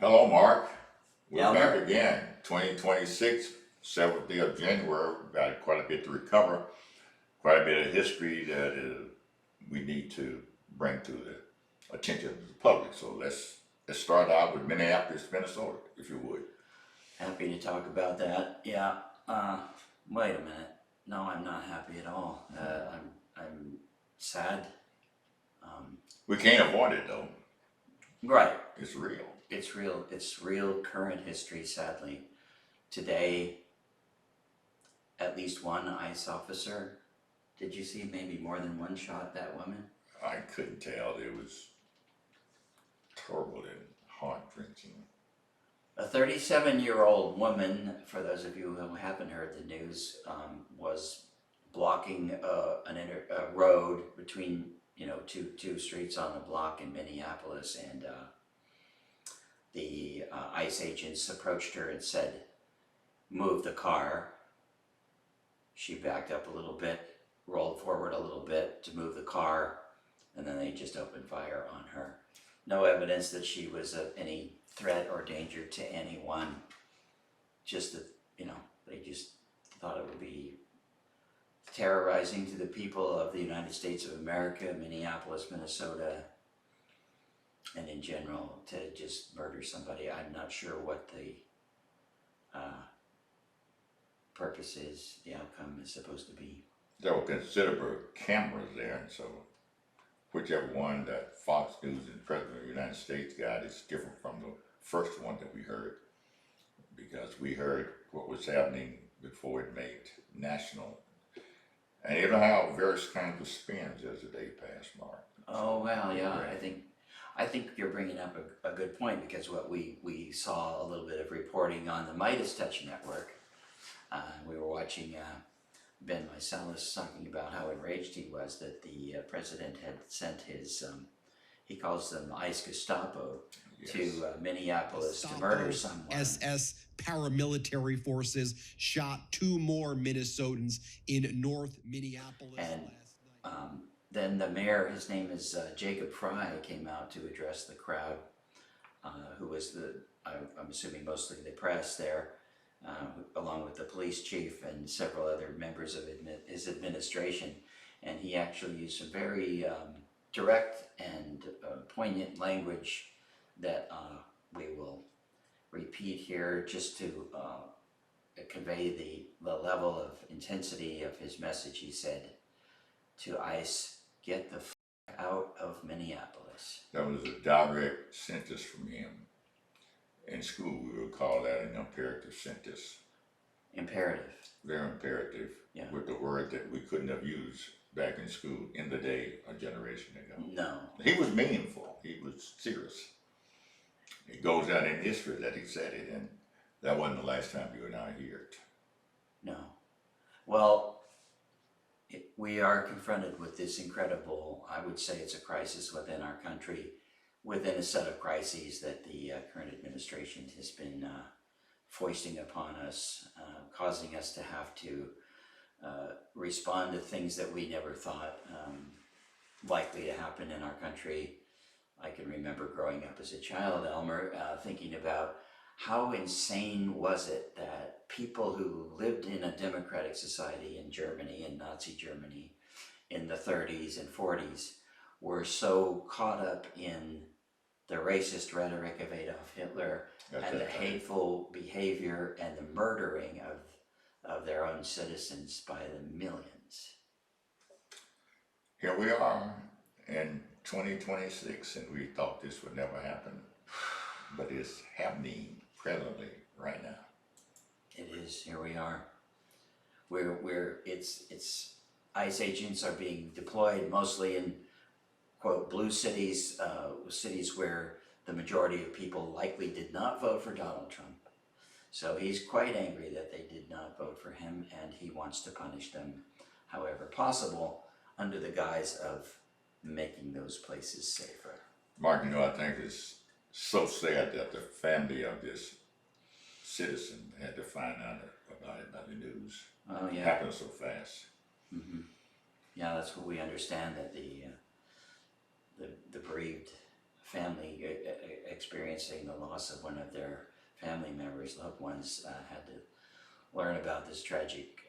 Hello, Mark. We're back Elmer. again. 2026, 7th day of January. We've got quite a bit to recover, quite a bit of history that we need to bring to the attention of the public. So let's start out with Minneapolis, Minnesota, if you would. Happy to talk about that. Yeah. Wait a minute. No, I'm not happy at all. I'm sad. We can't avoid it though. Right. It's real. It's real. It's real current history. Sadly, today, at least one ICE officer. Did you see maybe more than one shot that woman? I couldn't tell. It was terrible and heart-wrenching. A 37-year-old woman, for those of you who haven't heard the news, was blocking a road between two streets on a block in Minneapolis, and the ICE agents approached her and said, "Move the car." She backed up a little bit, rolled forward a little bit to move the car, and then they just opened fire on her. No evidence that she was of any threat or danger to anyone. Just that, they just thought it would be terrorizing to the people of the United States of America, Minneapolis, Minnesota, and in general, to just murder somebody. I'm not sure what the purpose is, the outcome is supposed to be. There were considerable cameras there, and so whichever one that Fox News and President of the United States got is different from the first one that we heard, because we heard what was happening before it made national. And it'll have various kinds of spins as the day passed, Mark. Oh, well, yeah, I think you're bringing up a good point, because what we saw a little bit of reporting on the Midas Touch Network. We were watching Ben Meiselas talking about how enraged he was that the president had sent his, he calls them ICE Gestapo, to Minneapolis to murder someone. SS paramilitary forces shot 2 more Minnesotans in North Minneapolis And last night. then the mayor, his name is Jacob Fry, came out to address the crowd, who was I'm assuming mostly the press there, along with the police chief and several other members of his administration. And he actually used some very direct and poignant language that we will repeat here, just to convey the level of intensity of his message. He said to ICE, "Get the f*** out of Minneapolis." That was a direct sentence from him. In school, we would call that an imperative sentence. Imperative. Very imperative, Yeah. with the word that we couldn't have used back in school in the day a generation ago. No. He was meaningful. He was serious. It goes down in history that he said it, and that wasn't the last time you and I heard it. No. Well, we are confronted with this incredible, I would say it's a crisis within our country, within a set of crises that the current administration has been foisting upon us, causing us to have to respond to things that we never thought likely to happen in our country. I can remember growing up as a child, Elmer, thinking about how insane was it that people who lived in a democratic society in Germany, in Nazi Germany, in the 30s and 40s, were so caught up in the racist rhetoric of Adolf Hitler and the hateful behavior and the murdering of their own citizens by the millions. Here we are in 2026, and we thought this would never happen, but it's happening presently right now. It is. Here we are. It's ICE agents are being deployed mostly in, quote, blue cities, cities where the majority of people likely did not vote for Donald Trump. So he's quite angry that they did not vote for him, and he wants to punish them however possible, under the guise of making those places safer. Mark, I think it's so sad that the family of this citizen had to find out about it by the news. Oh, yeah. It happened so fast. Yeah, that's what we understand, that the bereaved family experiencing the loss of one of their family members, loved ones, had to learn about this tragic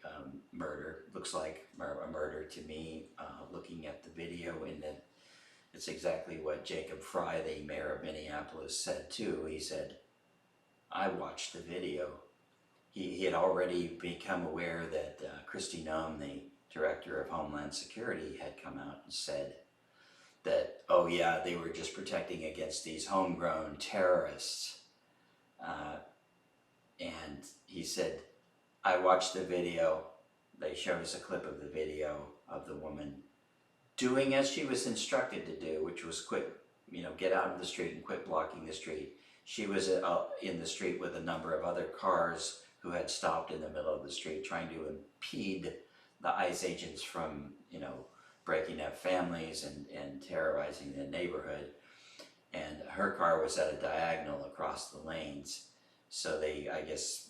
murder. Looks like a murder to me, looking at the video, and that it's exactly what Jacob Fry, the mayor of Minneapolis, said too. He said, I watched the video. He had already become aware that Kristi Noem, the director of Homeland Security, had come out and said that, oh yeah, they were just protecting against these homegrown terrorists. And he said, I watched the video. They showed us a clip of the video of the woman doing as she was instructed to do, which was quit, get out of the street and quit blocking the street. She was in the street with a number of other cars who had stopped in the middle of the street trying to impede the ICE agents from, breaking up families and terrorizing the neighborhood. And her car was at a diagonal across the lanes. So they, I guess,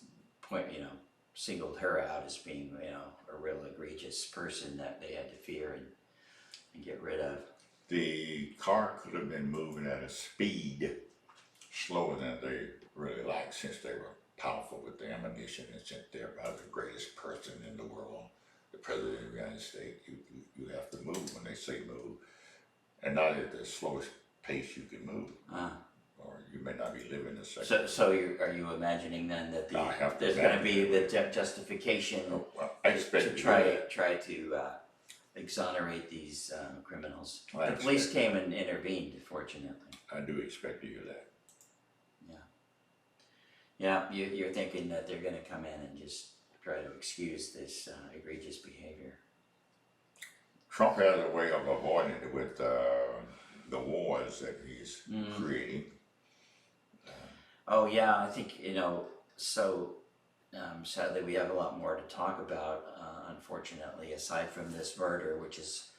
singled her out as being, a real egregious person that they had to fear and get rid of. The car could have been moving at a speed slower than they really liked, since they were powerful with the ammunition and sent there by the greatest person in the world, the President of the United States. You have to move when they say move, and not at the slowest pace you can move. Or you may not be living a second. So are you imagining then that there's going to be the justification I expect to try to exonerate these criminals? Well, the police came and intervened, fortunately. I do expect to hear that. Yeah, you're thinking that they're going to come in and just try to excuse this egregious behavior. Trump has a way of avoiding it with the wars that he's creating. Oh yeah, I think, so sadly we have a lot more to talk about, unfortunately, aside from this murder, which is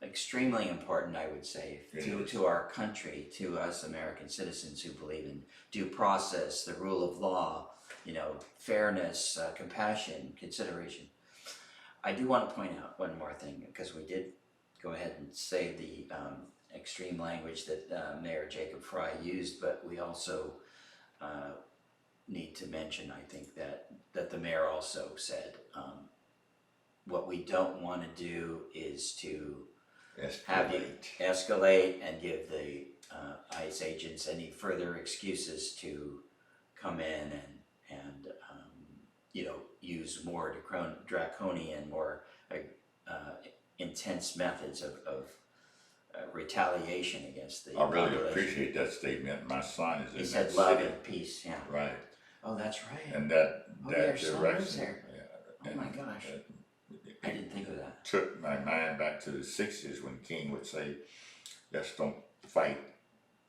extremely important, I would say, to our country, to us American citizens who believe in due process, the rule of law, fairness, compassion, consideration. I do want to point out one more thing, because we did go ahead and say the extreme language that Mayor Jacob Fry used, but we also need to mention, I think, that the mayor also said what we don't want to do is to have you escalate and give the ICE agents any further excuses to come in and use more draconian, more intense methods of retaliation against the I really population. appreciate that statement. My son is in He that said love city. and peace, yeah. Right. Oh, that's right. And that your son lives direction. there. Yeah, Oh my gosh. I didn't think of that. Took my mind back to the 60s when King would say, let's don't fight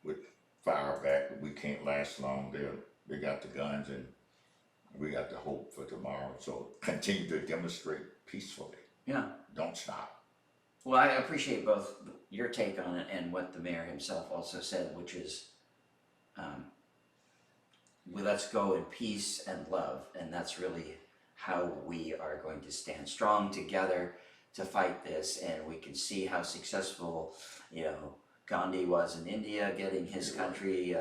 with fire back. We can't last long. They got the guns and we got the hope for tomorrow. So continue to demonstrate peacefully. Yeah. Don't stop. Well, I appreciate both your take on it and what the mayor himself also said, which is, well, let's go in peace and love, and that's really how we are going to stand strong together to fight this. And we can see how successful, Gandhi was in India, getting his country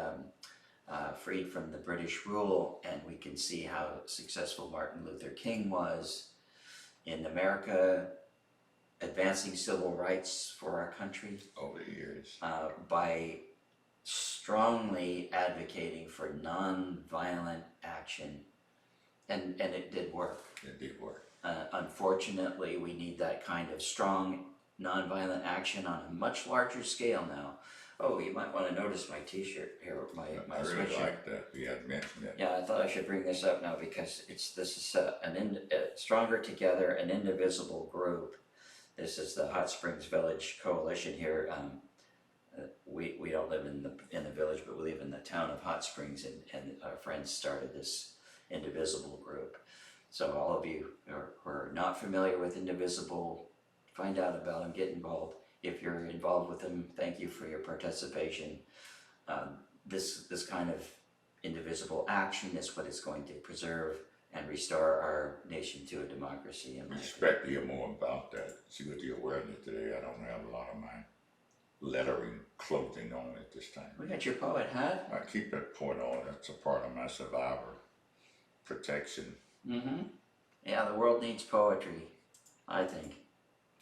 freed from the British rule, and we can see how successful Martin Luther King was in America, advancing civil rights for our country Over the years. by strongly advocating for non-violent action, and it did work. It did work. Unfortunately, we need that kind of strong non-violent action on a much larger scale now. Oh, you might want to notice my t-shirt here, my I really sweatshirt. like that. You had mentioned that. Yeah, I thought I should bring this up now because this is Stronger Together, an Indivisible Group. This is the Hot Springs Village Coalition here. We don't live in the village, but we live in the town of Hot Springs, and our friends started this Indivisible Group. So all of you who are not familiar with Indivisible, find out about them, get involved. If you're involved with them, thank you for your participation. This kind of indivisible action is what is going to preserve and restore our nation to a democracy. We expect to hear more about that. See, with the awareness today, I don't have a lot of my lettering clothing on it this time. We got your poet hat. I keep that point on. That's a part of my survivor protection. Mm-hmm. Yeah, the world needs poetry, I think.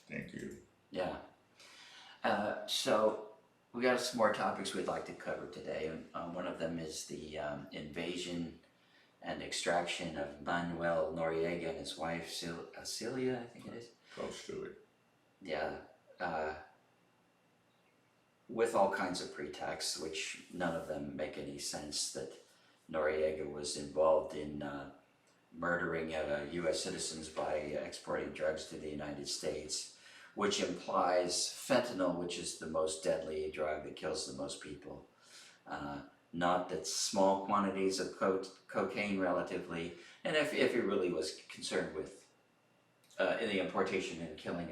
Thank you. Yeah. So we got some more topics we'd like to cover today. One of them is the invasion and extraction of Manuel Noriega and his wife Celia, I think it is. Close to it. Yeah. With all kinds of pretexts, which none of them make any sense, that Noriega was involved in murdering U.S. citizens by exporting drugs to the United States, which implies fentanyl, which is the most deadly drug that kills the most people. Not that small quantities of cocaine relatively, and if he really was concerned with the importation and killing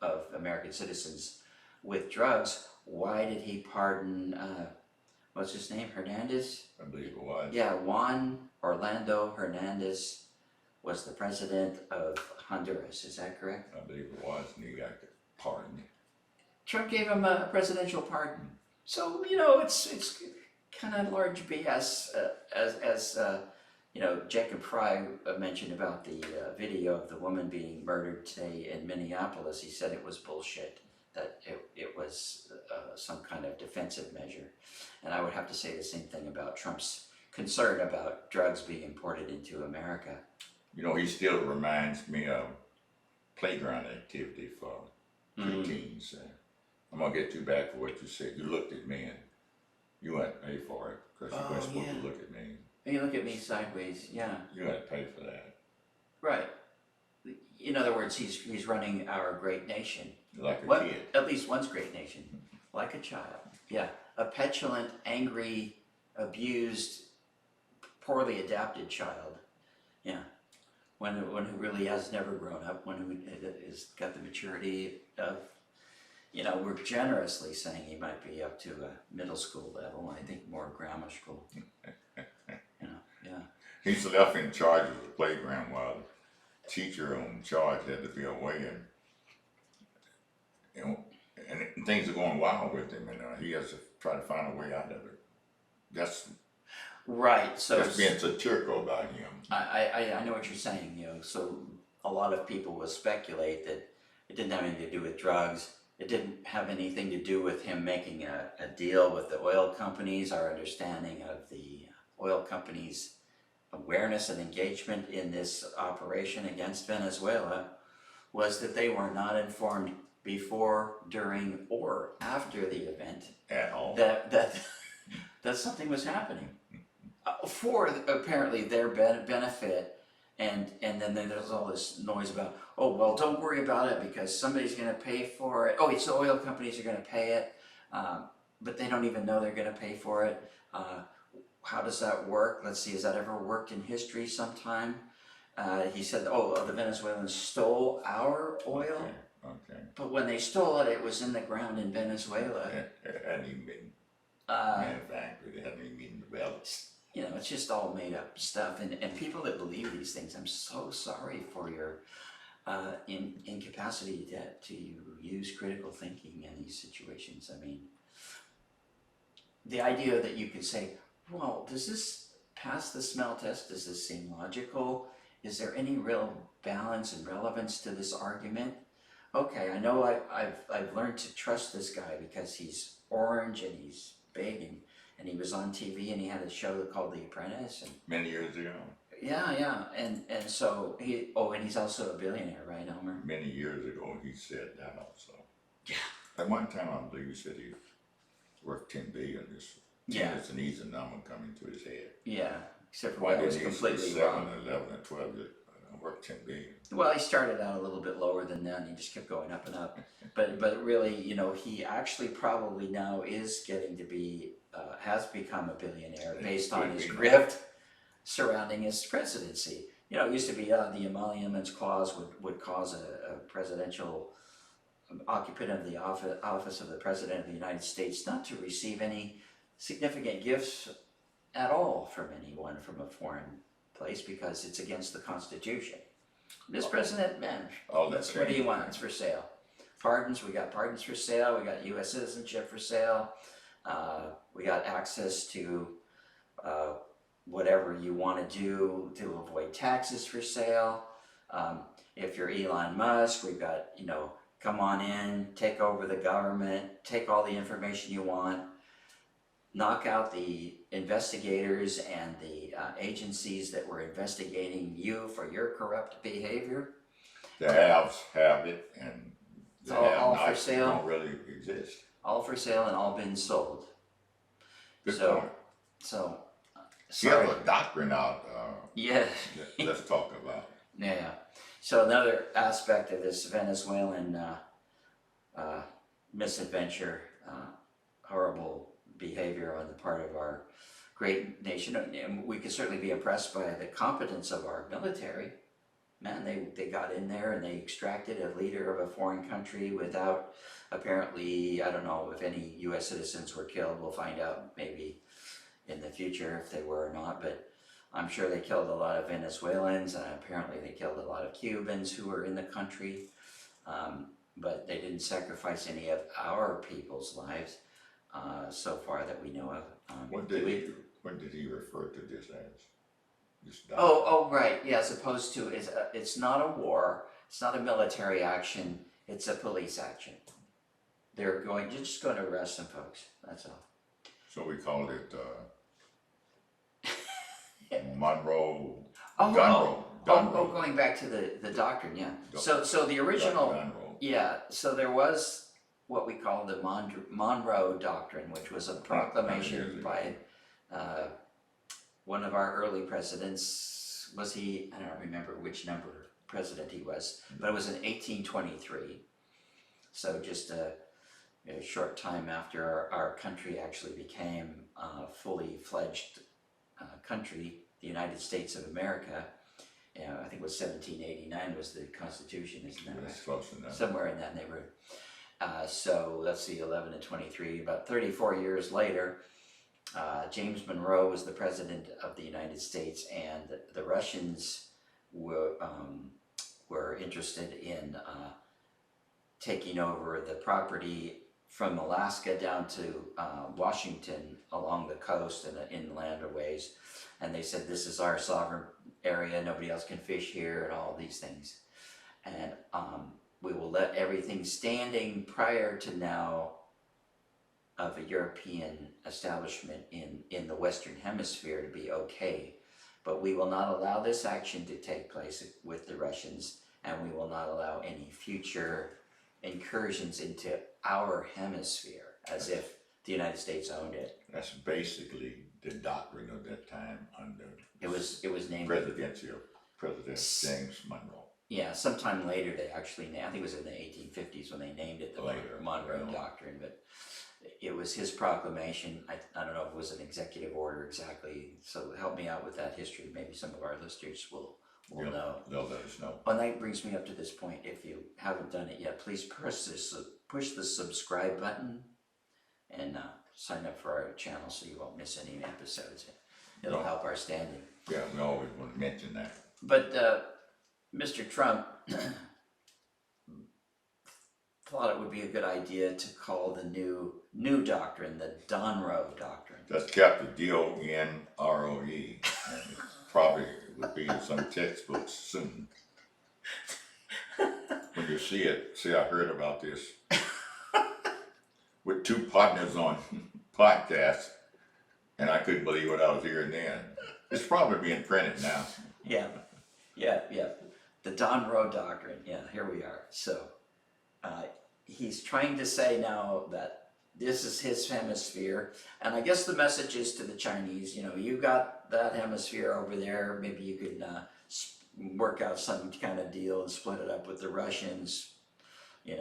of American citizens with drugs, why did he pardon, what's his name, Hernandez? I believe it was. Yeah, Juan Orlando Hernandez was the president of Honduras, is that correct? I believe it was, and he got pardoned. Trump gave him a presidential pardon. So, you know, it's kind of large BS, as you know, Jacob Fry mentioned about the video of the woman being murdered today in Minneapolis. He said it was bullshit, that it was some kind of defensive measure. And I would have to say the same thing about Trump's concern about drugs being imported into America. You know, he still reminds me of playground activity for preteens. I'm going to get you back for what you said. You looked at me and you had to pay for it because you weren't supposed to look at me. You look at me sideways, yeah. You had to pay for that. Right. In other words, he's running our great nation. Like a kid. At least one's great nation. Like a child. Yeah. A petulant, angry, abused, poorly adapted child. Yeah. One who really has never grown up, one who has got the maturity of, you know, we're generously saying he might be up to a middle school level. I think more grammar school. You know, yeah. He's left in charge of the playground while the teacher on charge had to be away, and you know, and things are going wild with him, and he has to try to find a way out of it. That's right. So that's being satirical about him. I know what you're saying. You know, so a lot of people will speculate that it didn't have anything to do with drugs. It didn't have anything to do with him making a deal with the oil companies. Our understanding of the oil companies' awareness and engagement in this operation against Venezuela was that they were not informed before, during, or after the event At all. that something was happening for apparently their benefit. And then there's all this noise about, oh, well, don't worry about it because somebody's going to pay for it. Oh, it's the oil companies are going to pay it, but they don't even know they're going to pay for it. How does that work? Let's see, has that ever worked in history sometime? He said, oh, the Venezuelans stole our oil. Okay. But when they stole it, it was in the ground in Venezuela. It hadn't even been manufactured. It hadn't even been developed. You know, it's just all made up stuff. And people that believe these things, I'm so sorry for your incapacity to use critical thinking in these situations. I mean, the idea that you could say, well, does this pass the smell test? Does this seem logical? Is there any real balance and relevance to this argument? Okay, I know I've learned to trust this guy because he's orange and he's big and he was on TV and he had a show called The Apprentice. And Many years ago. yeah, and so and he's also a billionaire, right, Elmer? Many years ago, he said that also. Yeah. At one time, I believe he said he worth $10 billion. Yeah. It's an easy number coming to his head. Yeah, except for Why that was didn't he completely say 7, wrong. 11, and 12? Worth $10 billion. Well, he started out a little bit lower than that and he just kept going up and up. But really, you know, he actually probably now is getting to be, has become a billionaire based on his grift surrounding his presidency. You know, it used to be the emoluments clause would cause a presidential occupant of the office of the President of the United States not to receive any significant gifts at all from anyone from a foreign place because it's against the Constitution. This president, man, All that's that what he changed. wants for sale. pardons. We got pardons for sale. We got U.S. citizenship for sale. We got access to whatever you want to do to avoid taxes for sale. If you're Elon Musk, we've got, come on in, take over the government, take all the information you want, knock out the investigators and the agencies that were investigating you for your corrupt behavior. The haves have it, and It's the all for have-nots sale. don't really exist. All for sale and all been sold. Good So- point. So, You have sorry. a doctrine out. Yeah. Let's talk about it. Yeah. So another aspect of this Venezuelan misadventure, horrible behavior on the part of our great nation, and we can certainly be impressed by the competence of our military. Man, they got in there and they extracted a leader of a foreign country without, apparently, I don't know if any U.S. citizens were killed. We'll find out maybe in the future if they were or not, but I'm sure they killed a lot of Venezuelans, and apparently they killed a lot of Cubans who were in the country, but they didn't sacrifice any of our people's lives so far that we know of. What did he refer to this as? This Oh, right. Yeah, as opposed to it's not a war. It's not a military action. It's a police action. You're just going to arrest some folks. That's all. So we called it Monroe. Oh, Don Roe. going back to the doctrine, yeah. So the original, Don Roe. yeah. So there was what we call the Monroe Doctrine, which was a proclamation by one of our early presidents. Was he? I don't remember which number president he was, but it was in 1823. So just a short time after our country actually became a fully fledged country, the United States of America. I think it was 1789 was the Constitution, isn't that right? That's close enough. Somewhere in that neighborhood. So let's see, 11 and 23, about 34 years later, James Monroe was the president of the United States, and the Russians were interested in taking over the property from Alaska down to Washington along the coast and the inland ways. And they said, this is our sovereign area, nobody else can fish here, and all these things. And we will let everything standing prior to now of a European establishment in the Western Hemisphere to be okay. But we will not allow this action to take place with the Russians, and we will not allow any future incursions into our hemisphere as if the United States owned it. That's basically the doctrine of that time under It was named President James Monroe. Yeah, sometime later they actually, I think it was in the 1850s when they named it the Later, Monroe yeah. Doctrine, but it was his proclamation. I don't know if it was an executive order exactly, so help me out with that history. Maybe some of our listeners will know. They'll let us know. And that brings me up to this point. If you haven't done it yet, please push the subscribe button and sign up for our channel so you won't miss any episodes. It'll help our standing. Yeah, we always want to mention that. But Mr. Trump thought it would be a good idea to call the new doctrine the Don Roe Doctrine. That's capital D-O-N-R-O-E. And it probably will be in some textbooks soon. When you see it, I heard about this with two partners on podcasts, and I couldn't believe what I was hearing then. It's probably being printed now. Yeah. The Don Roe Doctrine. Yeah, here we are. So he's trying to say now that this is his hemisphere, and I guess the message is to the Chinese, you got that hemisphere over there, maybe you could work out some kind of deal and split it up with the Russians,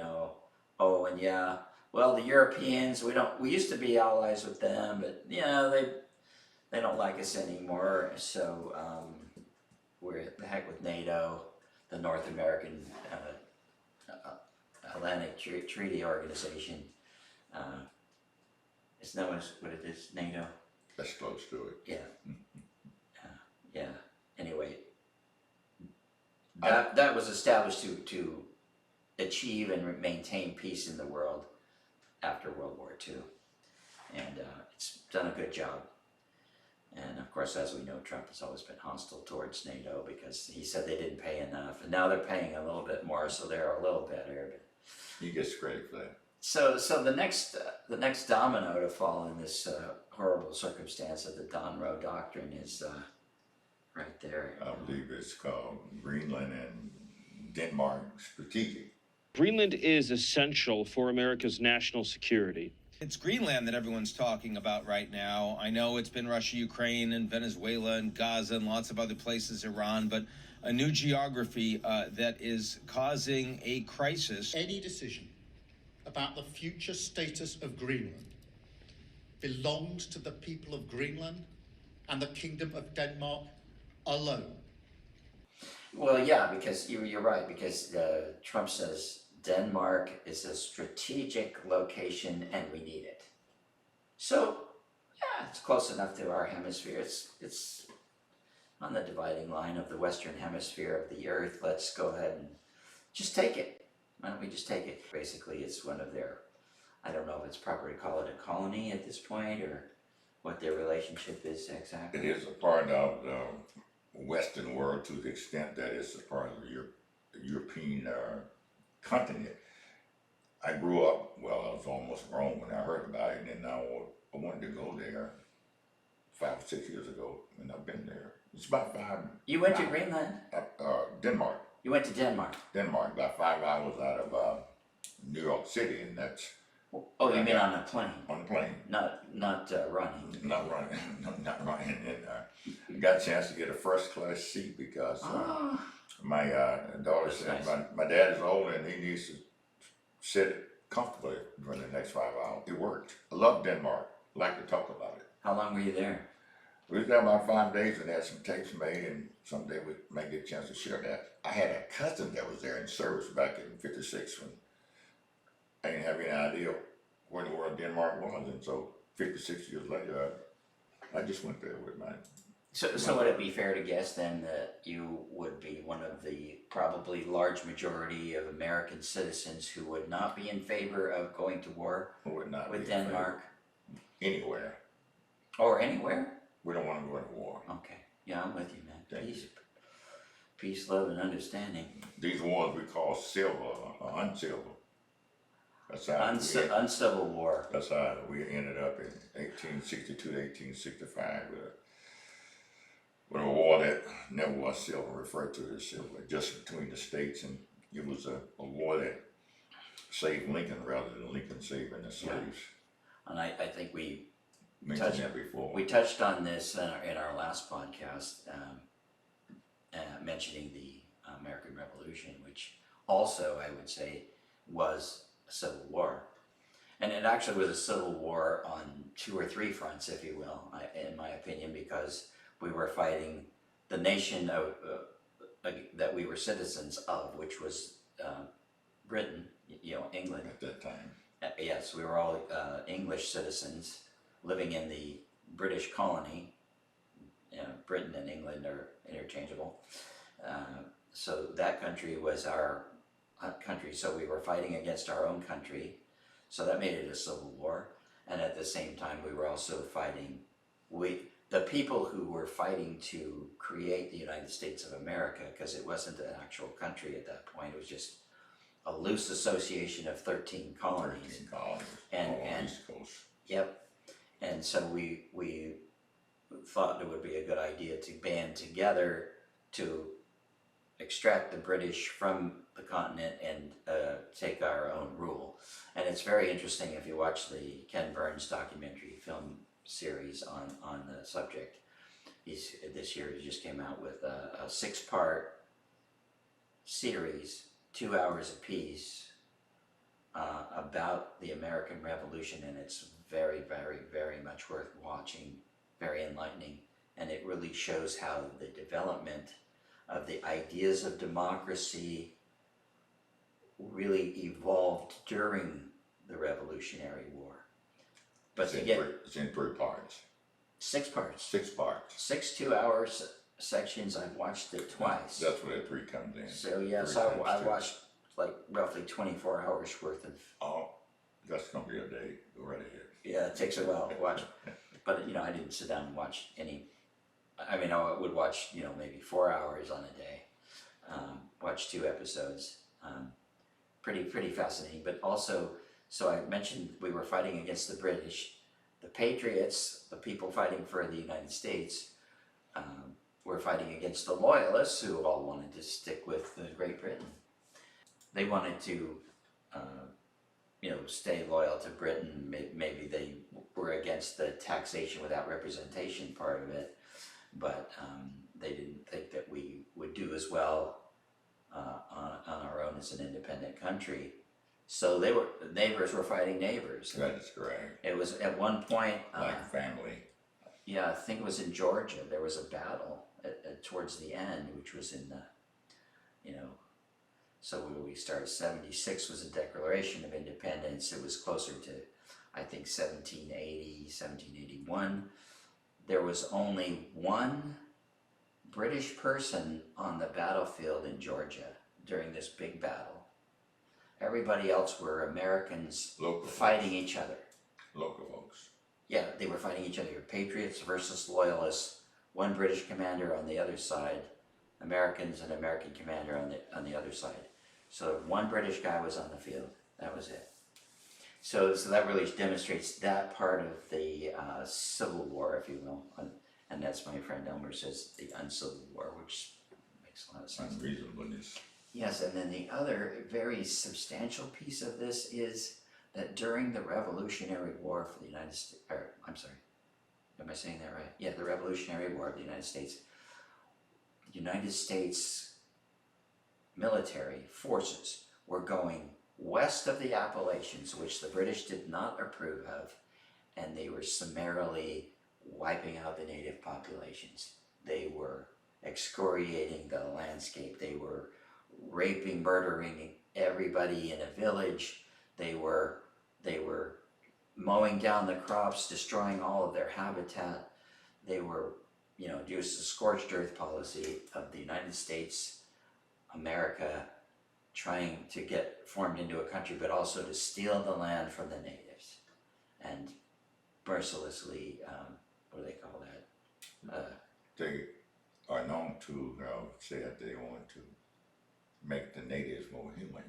oh, and yeah, well, the Europeans, we used to be allies with them, but they don't like us anymore, so we're the heck with NATO, the North American Atlantic Treaty Organization. Isn't that what it is, NATO? That's close to it. Yeah. Yeah. Anyway, that was established to achieve and maintain peace in the world after World War II. And it's done a good job. And of course, as we know, Trump has always been hostile towards NATO because he said they didn't pay enough, and now they're paying a little bit more, so they're a little better. But He gets credit for that. so the next domino to fall in this horrible circumstance of the Don Roe Doctrine is right there. I believe it's called Greenland and Denmark Strategy. Greenland is essential for America's national security. It's Greenland that everyone's talking about right now. I know it's been Russia, Ukraine, and Venezuela, and Gaza, and lots of other places, Iran, but a new geography that is causing a crisis. Any decision about the future status of Greenland belongs to the people of Greenland and the Kingdom of Denmark alone. Well, yeah, because you're right, because Trump says Denmark is a strategic location and we need it. So, yeah, it's close enough to our hemisphere. It's on the dividing line of the Western Hemisphere of the Earth. Let's go ahead and just take it. Why don't we just take it? Basically, it's one of their, I don't know if it's proper to call it a colony at this point or what their relationship is exactly. It is a part of the Western world to the extent that it's a part of the European continent. I grew up, well, I was almost grown when I heard about it, and then I wanted to go there 5 or 6 years ago, and I've been there. It's about 5. You went to Greenland? Denmark. You went to Denmark? Denmark, about 5 hours out of New York City, and that's Oh, you mean on a plane? on the plane. Not running. Not running, not running. And got a chance to get a first class seat because my daughter That's said nice. my dad is old and he needs to sit comfortably during the next 5 hours. It worked. I love Denmark. I like to talk about it. How long were you there? We was there about 5 days and had some tapes made, and someday we may get a chance to share that. I had a cousin that was there in service back in '56 when I didn't have any idea where in the world Denmark was, and so 56 years later, I just went there with my. So would it be fair to guess then that you would be one of the probably large majority of American citizens who would not be in favor of going to war Would not with be in favor Denmark anywhere. or anywhere? We don't want to go into war. Okay, yeah, I'm with you, man. Thank you. Peace, love, and understanding. These wars we call civil or uncivil. That's how Uncivil war. That's how we ended up in 1862 to 1865 with a war that never was civil, referred to as civil, just between the states, and it was a war that saved Lincoln rather than Lincoln saving the slaves. And I think we Mentioned that before. touched on this in our last podcast, mentioning the American Revolution, which also, I would say, was a civil war. And it actually was a civil war on 2 or 3 fronts, if you will, in my opinion, because we were fighting the nation that we were citizens of, which was Britain, England. At that time. Yes, we were all English citizens living in the British colony. Britain and England are interchangeable. So that country was our country, so we were fighting against our own country. So that made it a civil war. And at the same time, we were also fighting, the people who were fighting to create the United States of America, because it wasn't an actual country at that point, it was just a loose association of 13 colonies. 13 colonies And- all on and- the East Coast. Yep. And so we thought it would be a good idea to band together to extract the British from the continent and take our own rule. And it's very interesting if you watch the Ken Burns documentary film series on the subject. This year he just came out with a 6-part series, 2 hours apiece, about the American Revolution, and it's very, very, very much worth watching, very enlightening, and it really shows how the development of the ideas of democracy really evolved during the Revolutionary War. But It's to in get it's in 3 parts. 6 parts, 6 parts. 6 2-hour sections, I've watched it twice. That's where that 3 comes in. So yes, 3 I times 2. watched like roughly 24 hours worth of. Oh, that's gonna be a day, go right ahead. Yeah, it takes a while to watch, but I didn't sit down and watch any. I mean, I would watch, maybe 4 hours on a day. Watch 2 episodes. Pretty fascinating. But also, so I mentioned we were fighting against the British, the Patriots, the people fighting for the United States. Were fighting against the Loyalists, who all wanted to stick with Great Britain. They wanted to, stay loyal to Britain. Maybe they were against the taxation without representation part of it, but they didn't think that we would do as well on our own as an independent country. So neighbors were fighting neighbors. That is correct, It was at one point, like family. yeah, I think it was in Georgia. There was a battle towards the end, which was in the, so when we started, 76 was a Declaration of Independence. It was closer to, I think, 1780, 1781. There was only one British person on the battlefield in Georgia during this big battle. Everybody else were Americans Local fighting folks. each other. Local folks. Yeah, they were fighting each other. Patriots versus Loyalists. One British commander on the other side, Americans and American commander on the other side. So one British guy was on the field. That was it. So that really demonstrates that part of the Civil War, if you will. And that's, my friend Elmer says, the uncivil war, which makes a lot of sense. Unreasonableness. Yes, and then the other very substantial piece of this is that during the Revolutionary War for the United States, I'm sorry, am I saying that right? Yeah, the Revolutionary War of the United States military forces were going west of the Appalachians, which the British did not approve of, and they were summarily wiping out the native populations. They were excoriating the landscape. They were raping, murdering everybody in a village. They were mowing down the crops, destroying all of their habitat. They were, used the scorched earth policy of the United States, America, trying to get formed into a country, but also to steal the land from the natives and mercilessly, what do they call that? They are known to say that they want to make the natives more human.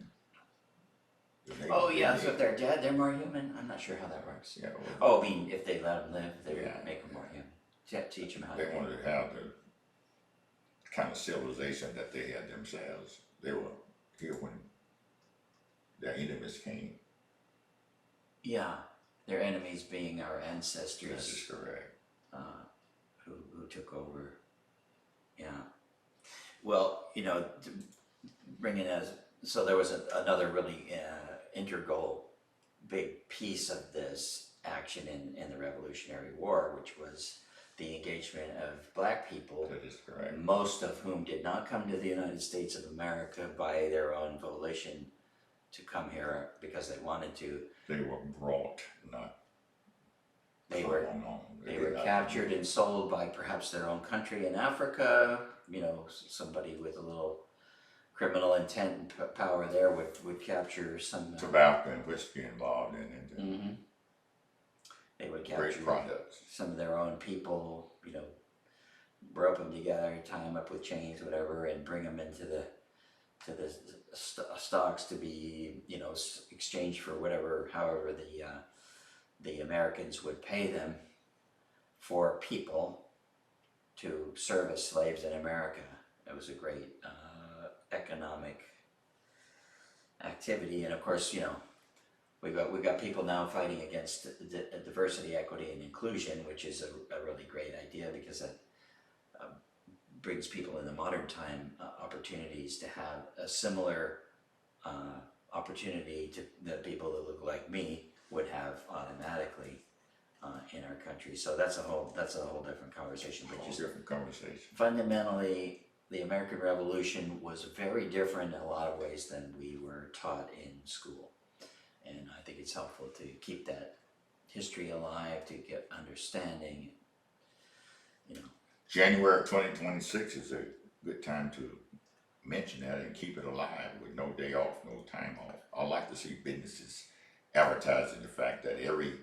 The natives Oh yeah, are so if they're dead, they're more human? I'm not sure how that works. Yeah, well, Oh, I mean, if they let them live, they would Yeah. make them more human. Teach them how they to wanted to have the kind of civilization that they had themselves. They were here when their enemies came. Yeah, their enemies being our That is ancestors correct. who took over. Yeah. Well, to bring in so there was another really integral big piece of this action in the Revolutionary War, which was the engagement of black people, That is correct. most of whom did not come to the United States of America by their own volition to come here because they wanted to. They were brought, not They were thrown on. They were captured and sold by perhaps their own country in Africa. Somebody with a little criminal intent and power there would capture some. Tobacco and whiskey involved in it. Mhm. They would Great capture products. some of their own people, rope them together, tie them up with chains, whatever, and bring them into the stocks to be, exchanged for however the Americans would pay them for people to serve as slaves in America. It was a great economic activity, and of course, we've got people now fighting against diversity, equity, and inclusion, which is a really great idea because that brings people in the modern time opportunities to have a similar opportunity to that people that look like me would have automatically in our country. So that's a whole different conversation. But Whole just different conversation. fundamentally, the American Revolution was very different in a lot of ways than we were taught in school. And I think it's helpful to keep that history alive, to get understanding, January 2026 is a good time to mention that and keep it alive with no day off, no time off. I like to see businesses advertising the fact that every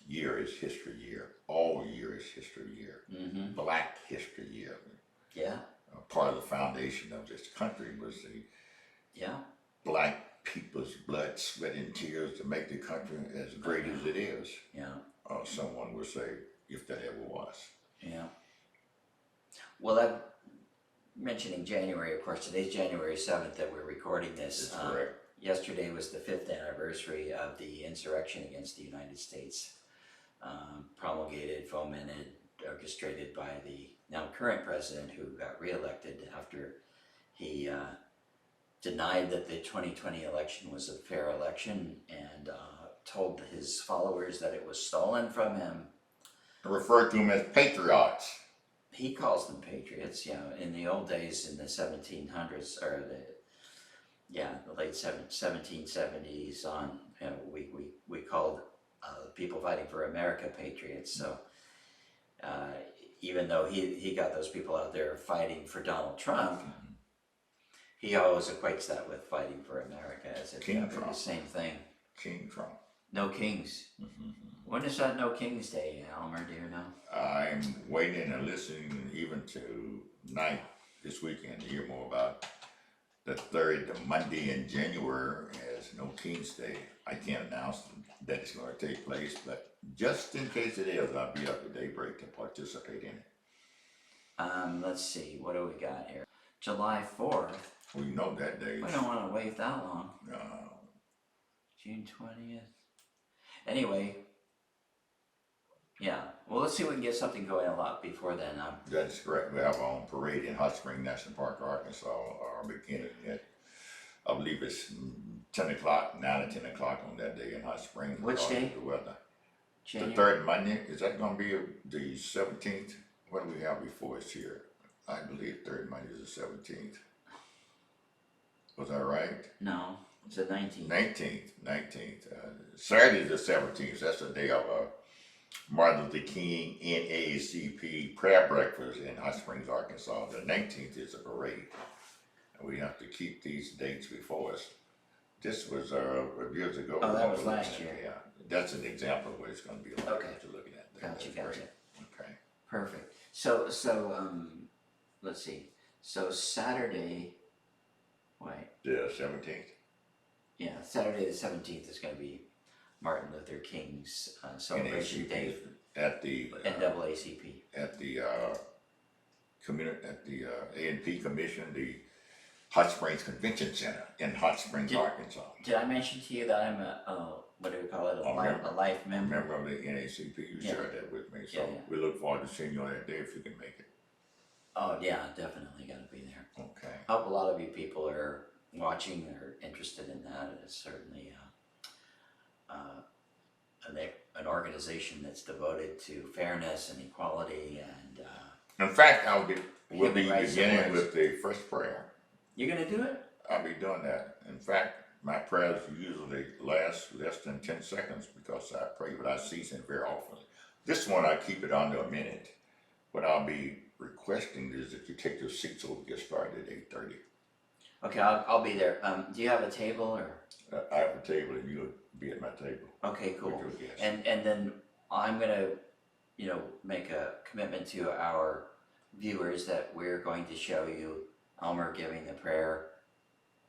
year is history year. All year is history year. Mm-hmm. Black history year. Yeah. Part of the foundation of this country was the Yeah. black people's blood, sweat, and tears to make the country as great as it is. Yeah. Someone would say, if that ever was. Yeah. Well, I'm mentioning January, of course, today's January 7th that we're recording this. That's correct. Yesterday was the 5th anniversary of the insurrection against the United States, promulgated, fomented, orchestrated by the now current president, who got reelected after he denied that the 2020 election was a fair election and told his followers that it was stolen from him. I refer to them as patriots. He calls them patriots. In the old days, in the 1700s, or the late 1770s on, we called people fighting for America patriots. So even though he got those people out there fighting for Donald Trump, he always equates that with fighting for America, as if King that were Trump. the same thing. King Trump. No kings. When is that No Kings Day, Elmer? Do you know? I'm waiting and listening even to night this weekend to hear more about the third Monday in January as No King's Day. I can't announce that it's going to take place, but just in case it is, I'll be up at daybreak to participate in it. Let's see. What do we got here? July 4th. We know that day. We don't want to wait that long. June 20th. Anyway, yeah. Well, let's see if we can get something going a lot before then. That's correct. We have our own parade in Hot Spring National Park, Arkansas, beginning at, I believe it's 10 o'clock, 9 or 10 o'clock on that day in Hot Springs. Which day? The weather. January? The third Monday. Is that going to be the 17th? What do we have before us here? I believe third Monday is the 17th. Was that right? No, it's the 19th. 19th. Saturday is the 17th. That's the day of Martin Luther King NAACP prayer breakfast in Hot Springs, Arkansas. The 19th is a parade. And we have to keep these dates before us. This was years ago. Oh, that was last year. Yeah, that's an example of what it's going to be like. Okay. After looking at that. Gotcha. That's great. Okay. Perfect. So let's see. So Saturday, The 17th. yeah, Saturday the 17th is going to be Martin Luther King's celebration NAACP day. at the NAACP. at the A&P Commission, the Hot Springs Convention Center in Hot Springs, Arkansas. Did I mention to you that I'm a what do we call it? A life A member. member of the NAACP, you Yeah. shared that with me, so Yeah. we look forward to seeing you on that day if you can make it. Oh yeah, definitely got to be there. Okay. I hope a lot of you people are watching or interested in that. It's certainly an organization that's devoted to fairness and equality and In fact, we'll be Human rights beginning awards. with the first prayer. you're gonna do it? I'll be doing that. In fact, my prayers usually last less than 10 seconds because I pray without ceasing very often. This one I keep it under a minute. What I'll be requesting is that you take your seats over, get started at 8:30. Okay, I'll be there. Do you have a table or? I have a table and you'll be at my table. Okay, cool. With your guests. And then I'm gonna, make a commitment to our viewers that we're going to show you Elmer giving the prayer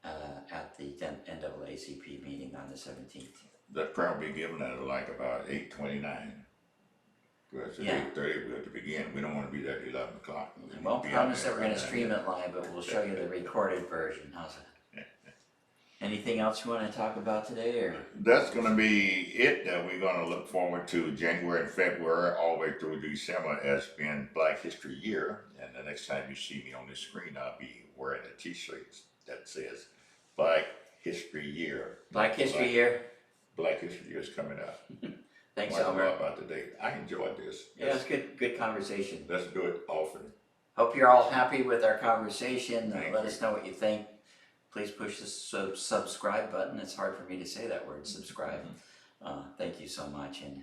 at the NAACP meeting on the 17th. That prayer will be given at like about 8:29. Because at Yeah. 8:30 we have to begin. We don't want to be there at 11 o'clock. We I need won't to be promise out that there we're gonna right stream now. it live, but we'll show you the recorded version. How's that? Anything else you want to talk about today, or? That's gonna be it. We're gonna look forward to January and February all the way through December as being Black History Year. And the next time you see me on the screen, I'll be wearing a t-shirt that says Black History Year. Black History Year. Black History Year is coming up. Thanks, Learn Elmer. more about the date. I enjoyed this. Yeah, it's good conversation. Let's do it often. Hope you're all happy with our conversation. Thank Let you. us know what you think. Please push the subscribe button. It's hard for me to say that word, subscribe. Thank you so much, and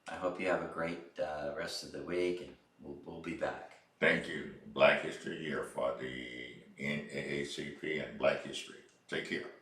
I hope you have a great rest of the week, and we'll be back. Thank you. Black History Year for the NAACP. NAACP and Black History. Take care.